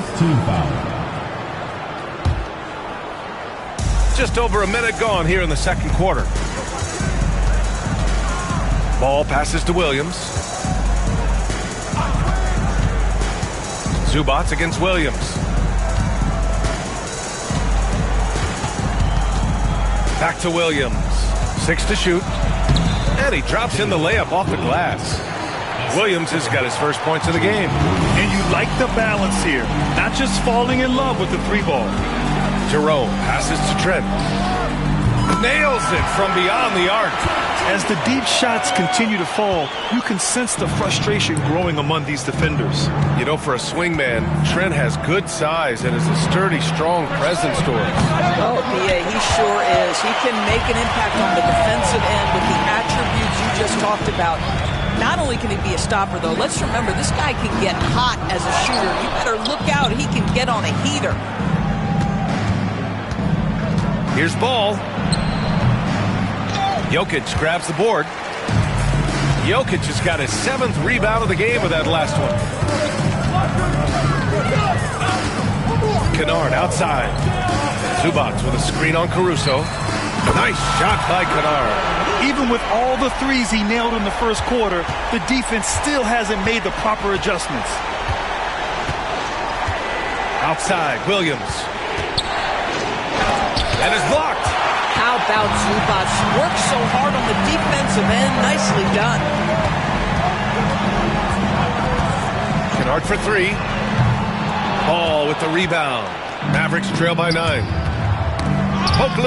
[SPEAKER 2] Just over a minute gone here in the second quarter. Ball passes to Williams. Zubac against Williams. Back to Williams. 6 to shoot. And he drops in the layup off the glass. Williams has got his first points of the game.
[SPEAKER 4] And you like the balance here. Not just falling in love with the 3-ball.
[SPEAKER 2] Jerome passes to Trent. Nails it from beyond the arc.
[SPEAKER 4] As the deep shots continue to fall, you can sense the frustration growing among these defenders.
[SPEAKER 2] You know, for a swingman, Trent has good size and is a sturdy, strong presence to him.
[SPEAKER 13] Oh, B.A., he sure is. He can make an impact on the defensive end with the attributes you just talked about. Not only can he be a stopper, though, let's remember, this guy can get hot as a shooter. You better look out. He can get on a heater.
[SPEAKER 2] Here's Ball. Jokic grabs the board. Jokic has got his 7th rebound of the game with that last one. Kennard outside. Zubac with a screen on Caruso. Nice shot by Kennard.
[SPEAKER 4] Even with all the threes he nailed in the first quarter, the defense still hasn't made the proper adjustments.
[SPEAKER 2] Outside, Williams. And it's blocked.
[SPEAKER 13] How about Zubac? Works so hard on the defensive end. Nicely done.
[SPEAKER 2] Kennard for 3. Ball with the rebound. Mavericks trail by 9. Poke